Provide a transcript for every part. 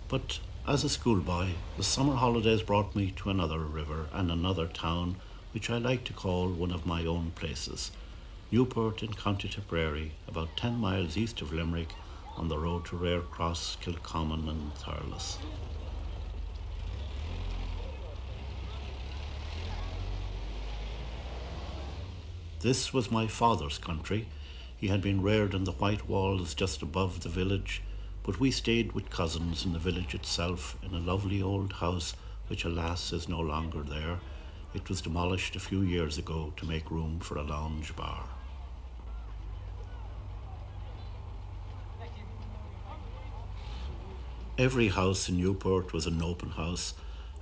But as a schoolboy, the summer holidays brought me to another river and another town, which I like to call one of my own places, Newport in County Tipperary, about 10 miles east of Limerick, on the road to Rarecross, Kilcommon and Thurles. This was my father's country. He had been reared in the white walls just above the village, but we stayed with cousins in the village itself in a lovely old house which alas is no longer there. It was demolished a few years ago to make room for a lounge bar. Every house in Newport was an open house,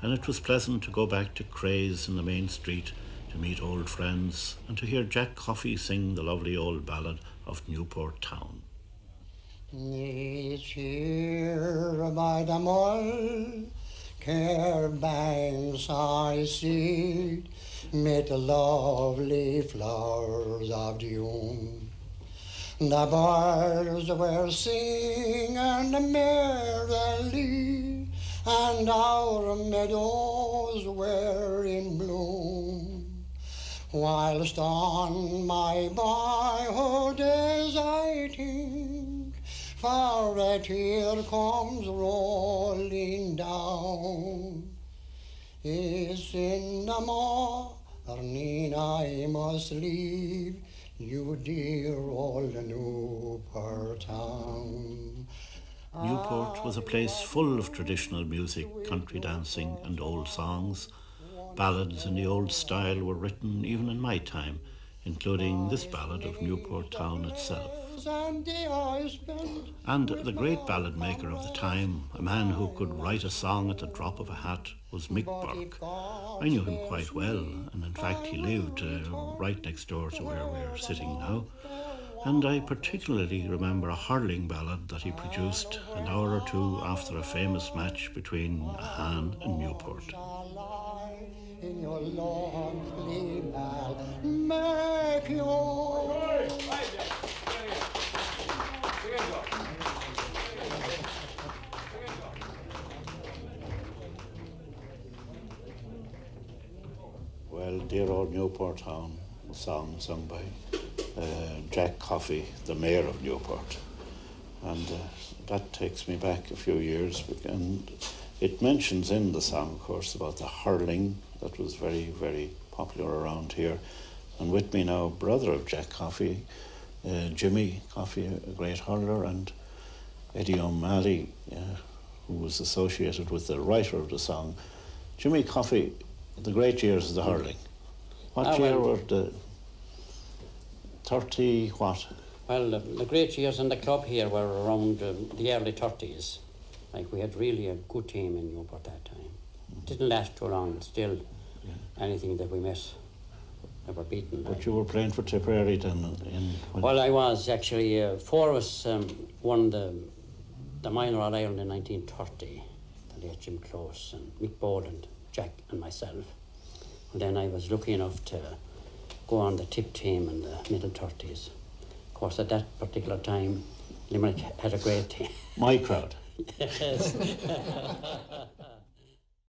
and it was pleasant to go back to Creagh's in the main street to meet old friends and to hear Jack Coffey sing the lovely old ballad of Newport Town. Each year by the mull, care banks I see, mid the lovely flowers of June. The birds were singing merrily, and our meadows were in bloom. Whilst on my boyhood days I think, for a tear comes rolling down. It's in the morning I must leave you, dear old Newport Town. Newport was a place full of traditional music, country dancing and old songs. Ballads in the old style were written even in my time, including this ballad of Newport Town itself. And the great ballad maker of the time, a man who could write a song at the drop of a hat, was Michael Bourke. I knew him quite well, and in fact he lived right next door to where we're sitting now. And I particularly remember a hurling ballad that he produced an hour or two after a famous match between Ahane and Newport. In your lonely ball, make your... Well, Dear Old Newport Town, a song sung by Jack Coffey, the mayor of Newport. And that takes me back a few years, and it mentions in the song, of course, about the hurling that was very, very popular around here. And with me now, brother of Jack Coffey, Jimmy Coffey, a great hurler, and Eddie O'Malley, who was associated with the writer of the song. Jimmy Coffey, the great years of the hurling. What year were the 30 what? Well, the great years in the club here were around the early 30s. Like, we had really a good team in Newport that time. It didn't last too long, but still, anything that we met, they were beaten. But you were playing for Tipperary then? Well, I was actually. 4 of us won the minor All Ireland in 1930. The late Jim Close and Mick Boland, Jack and myself. And then I was lucky enough to go on the tip team in the middle 30s. Of course, at that particular time, Limerick had a great team. My crowd. Yes.